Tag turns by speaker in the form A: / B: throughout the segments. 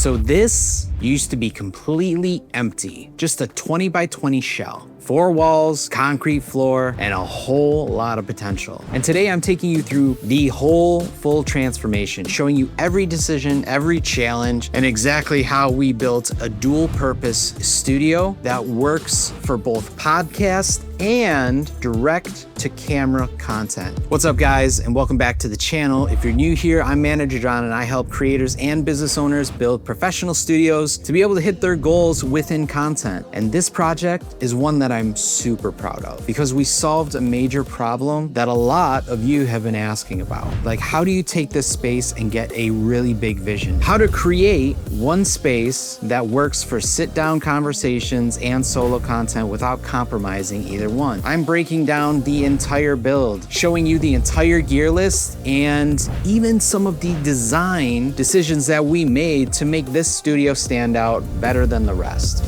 A: So this used to be completely empty, just a 20 by 20 shell. 4 walls, concrete floor, and a whole lot of potential. And today I'm taking you through the whole full transformation, showing you every decision, every challenge, and exactly how we built a dual purpose studio that works for both podcast and direct to camera content. What's up guys, and welcome back to the channel. If you're new here, I'm Manager John and I help creators and business owners build professional studios to be able to hit their goals within content. And this project is one that I'm super proud of because we solved a major problem that a lot of you have been asking about. Like, how do you take this space and get a really big vision? How to create one space that works for sit-down conversations and solo content without compromising either one. I'm breaking down the entire build, showing you the entire gear list and even some of the design decisions that we made to make this studio stand out better than the rest.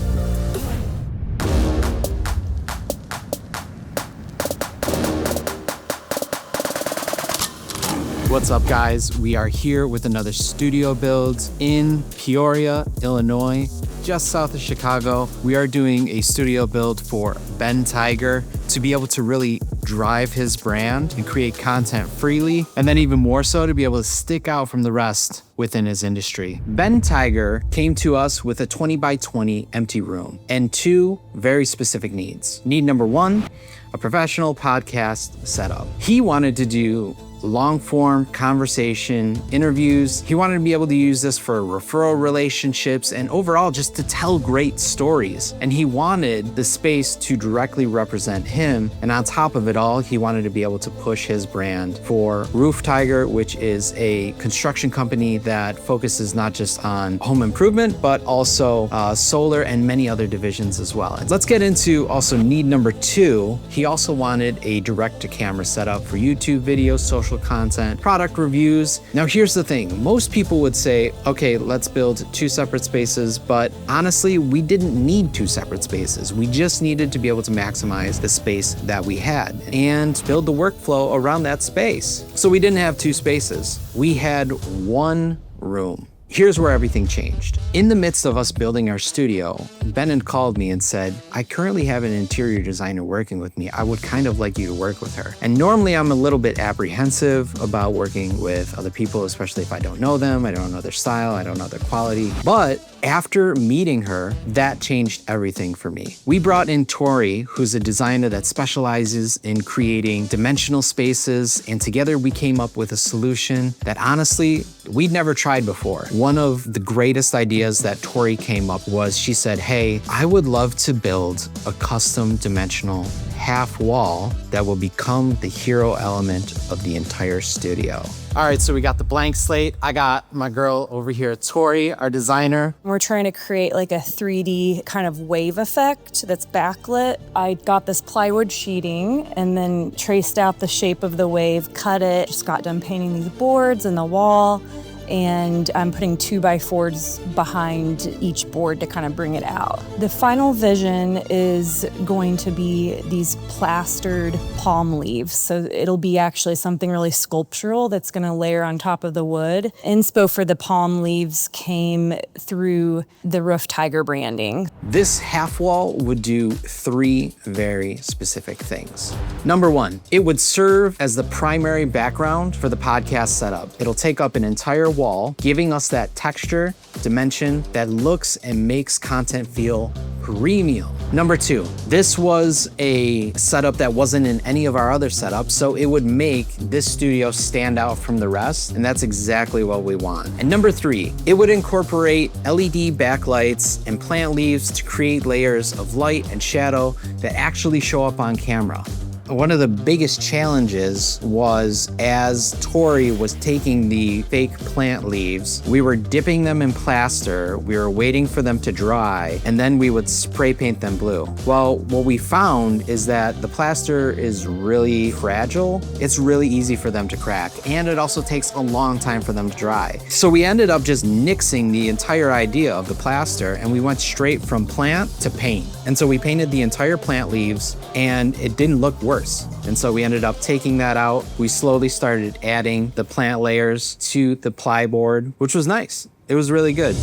A: What's up guys? We are here with another studio build in Peoria, Illinois, just south of Chicago. We are doing a studio build for Ben Tiger to be able to really drive his brand and create content freely, and then even more so to be able to stick out from the rest within his industry. Ben Tiger came to us with a 20 by 20 empty room and 2 very specific needs. Need number 1, a professional podcast setup. He wanted to do long form conversation interviews. He wanted to be able to use this for referral relationships and overall just to tell great stories. And he wanted the space to directly represent him. And on top of it all, he wanted to be able to push his brand for Roof Tiger, which is a construction company that focuses not just on home improvement, but also solar and many other divisions as well. And let's get into also need number 2. He also wanted a direct to camera setup for YouTube videos, social content, product reviews. Now here's the thing, most people would say, okay, let's build 2 separate spaces, but honestly, we didn't need 2 separate spaces. We just needed to be able to maximize the space that we had and build the workflow around that space. So we didn't have 2 spaces. We had 1 room. Here's where everything changed. In the midst of us building our studio, Ben had called me and said, I currently have an interior designer working with me. I would kind of like you to work with her. And normally I'm a little bit apprehensive about working with other people, especially if I don't know them, I don't know their style, I don't know their quality. But after meeting her, that changed everything for me. We brought in Tori, who's a designer that specializes in creating dimensional spaces, and together we came up with a solution that honestly, we'd never tried before. One of the greatest ideas that Tori came up was, she said, hey, I would love to build a custom dimensional half wall that will become the hero element of the entire studio. All right, so we got the blank slate. I got my girl over here, Tori, our designer.
B: We're trying to create like a 3D kind of wave effect that's backlit. I got this plywood sheeting and then traced out the shape of the wave, cut it, just got done painting these boards and the wall. And I'm putting 2x4s behind each board to kind of bring it out. The final vision is going to be these plastered palm leaves. So it'll be actually something really sculptural that's gonna layer on top of the wood. Inspo for the palm leaves came through the Roof Tiger branding.
A: This half wall would do 3 very specific things. Number 1, it would serve as the primary background for the podcast setup. It'll take up an entire wall, giving us that texture, dimension that looks and makes content feel premium. Number 2, this was a setup that wasn't in any of our other setups, so it would make this studio stand out from the rest, and that's exactly what we want. And number 3, it would incorporate LED backlights and plant leaves to create layers of light and shadow that actually show up on camera. One of the biggest challenges was as Tori was taking the fake plant leaves, we were dipping them in plaster, we were waiting for them to dry, and then we would spray paint them blue. Well, what we found is that the plaster is really fragile. It's really easy for them to crack, and it also takes a long time for them to dry. So we ended up just nixing the entire idea of the plaster, and we went straight from plant to paint. And so we painted the entire plant leaves, and it didn't look worse. And so we ended up taking that out. We slowly started adding the plant layers to the plyboard, which was nice. It was really good.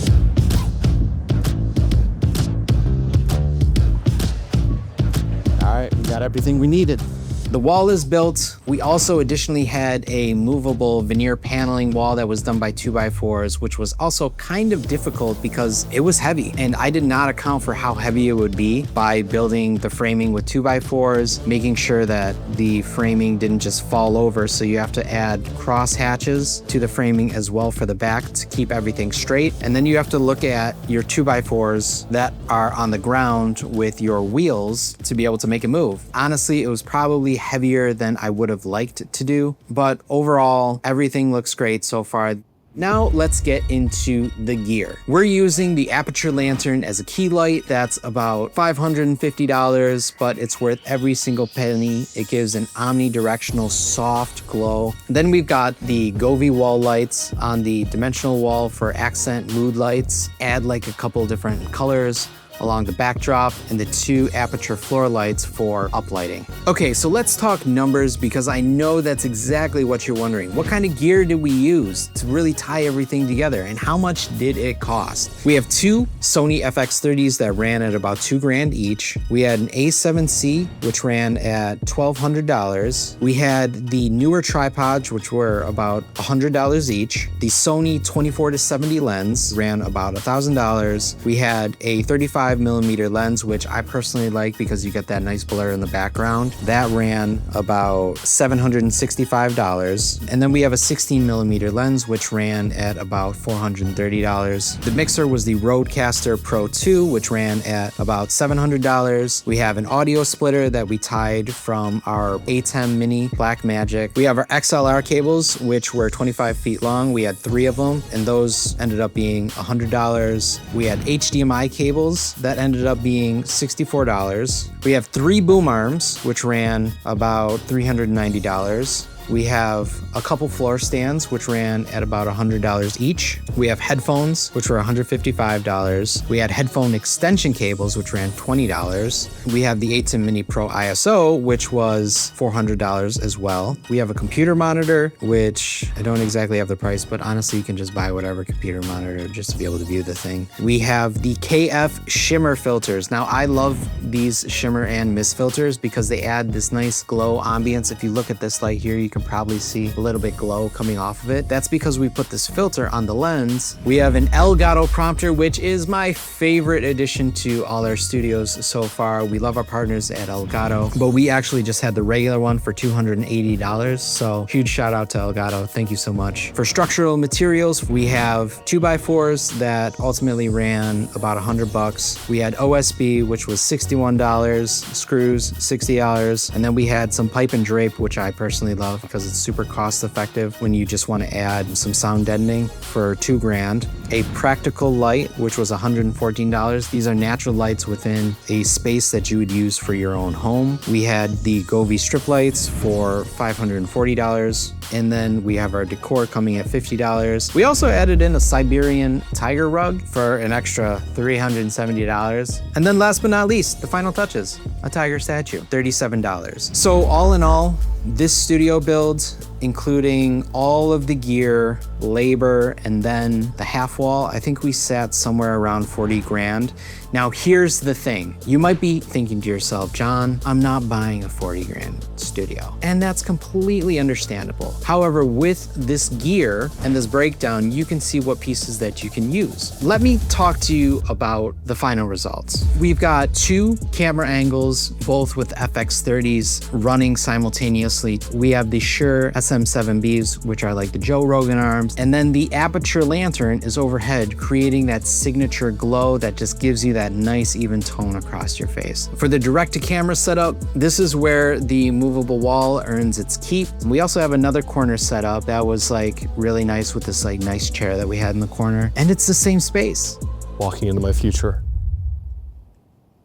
A: got everything we needed. The wall is built. We also additionally had a movable veneer paneling wall that was done by 2x4s, which was also kind of difficult because it was heavy. And I did not account for how heavy it would be by building the framing with 2x4s, making sure that the framing didn't just fall over. So you have to add cross hatches to the framing as well for the back to keep everything straight. And then you have to look at your 2x4s that are on the ground with your wheels to be able to make it move. Honestly, it was probably heavier than I would have liked to do, but overall, everything looks great so far. Now let's get into the gear. We're using the Aputure lantern as a key light. That's about $550, but it's worth every single penny. It gives an omnidirectional soft glow. Then we've got the Govee wall lights on the dimensional wall for accent mood lights. Add like a couple different colors along the backdrop, and the 2 Aputure floor lights for uplighting. Okay, so let's talk numbers because I know that's exactly what you're wondering. What kind of gear did we use to really tie everything together, and how much did it cost? We have 2 Sony FX30s that ran at about $2,000 each. We had an A7C, which ran at $1,200. We had the newer tripods, which were about $100 each. The Sony 24-70 lens ran about $1,000. We had a 35mm lens, which I personally like because you get that nice blur in the background. That ran about $765. And then we have a 16mm lens, which ran at about $430. The mixer was the Rodecaster Pro 2, which ran at about $700. We have an audio splitter that we tied from our A10 Mini Blackmagic. We have our XLR cables, which were 25 feet long. We had 3 of them, and those ended up being $100. We had HDMI cables that ended up being $64. We have 3 boom arms, which ran about $390. We have a couple floor stands, which ran at about $100 each. We have headphones, which were $155. We had headphone extension cables, which ran $20. We have the A10 Mini Pro ISO, which was $400 as well. We have a computer monitor, which I don't exactly have the price, but honestly, you can just buy whatever computer monitor just to be able to view the thing. We have the KF shimmer filters. Now, I love these shimmer and mist filters because they add this nice glow ambience. If you look at this light here, you can probably see a little bit glow coming off of it. That's because we put this filter on the lens. We have an Elgato prompter, which is my favorite addition to all our studios so far. We love our partners at Elgato, but we actually just had the regular one for $280. So huge shout out to Elgato. Thank you so much. For structural materials, we have 2x4s that ultimately ran about $100. We had OSB, which was $61, screws, $60. And then we had some pipe and drape, which I personally love because it's super cost effective when you just want to add some sound deadening for $2,000. A practical light, which was $114. These are natural lights within a space that you would use for your own home. We had the Govee strip lights for $540. And then we have our Decor coming at $50. We also added in a Siberian tiger rug for an extra $370. And then last but not least, the final touches, a tiger statue, $37. So all in all, this studio build, including all of the gear, labor, and then the half wall, I think we sat somewhere around $40,000. Now, here's the thing. You might be thinking to yourself, John, I'm not buying a $40,000 studio. And that's completely understandable. However, with this gear and this breakdown, you can see what pieces that you can use. Let me talk to you about the final results. We've got 2 camera angles, both with FX30s running simultaneously. We have the Shure SM7Bs, which are like the Joe Rogan arms. And then the Aputure lantern is overhead, creating that signature glow that just gives you that nice even tone across your face. For the direct-to-camera setup, this is where the movable wall earns its keep. We also have another corner setup that was like really nice with this like nice chair that we had in the corner. And it's the same space.
C: Walking into my future.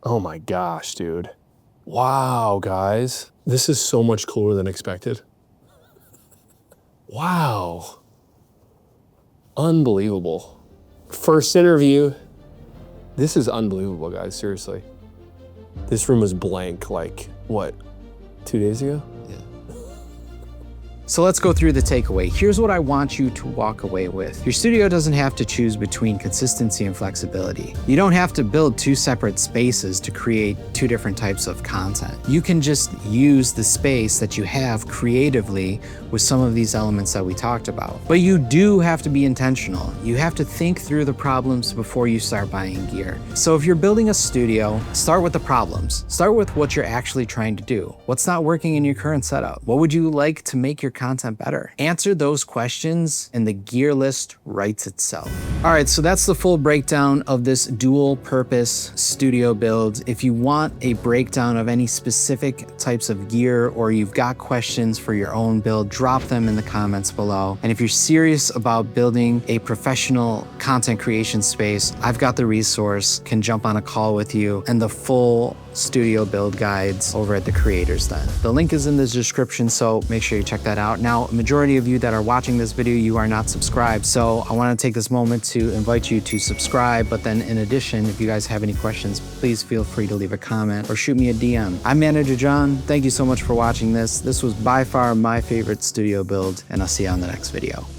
C: Oh my gosh, dude. Wow, guys. This is so much cooler than expected. Wow. Unbelievable. First interview. This is unbelievable, guys, seriously. This room was blank like, what, 2 days ago?
A: Yeah. So let's go through the takeaway. Here's what I want you to walk away with. Your studio doesn't have to choose between consistency and flexibility. You don't have to build two separate spaces to create two different types of content. You can just use the space that you have creatively with some of these elements that we talked about. But you do have to be intentional. You have to think through the problems before you start buying gear. So if you're building a studio, start with the problems. Start with what you're actually trying to do. What's not working in your current setup? What would you like to make your content better? Answer those questions and the gear list writes itself. All right, so that's the full breakdown of this dual purpose studio build. If you want a breakdown of any specific types of gear or you've got questions for your own build, drop them in the comments below. And if you're serious about building a professional content creation space, I've got the resource, can jump on a call with you, and the full studio build guides over at the Creators Den. The link is in the description, so make sure you check that out. Now, a majority of you that are watching this video, you are not subscribed, so I want to take this moment to invite you to subscribe. But then in addition, if you guys have any questions, please feel free to leave a comment or shoot me a DM. I'm Manager John. Thank you so much for watching this. This was by far my favorite studio build, and I'll see you on the next video.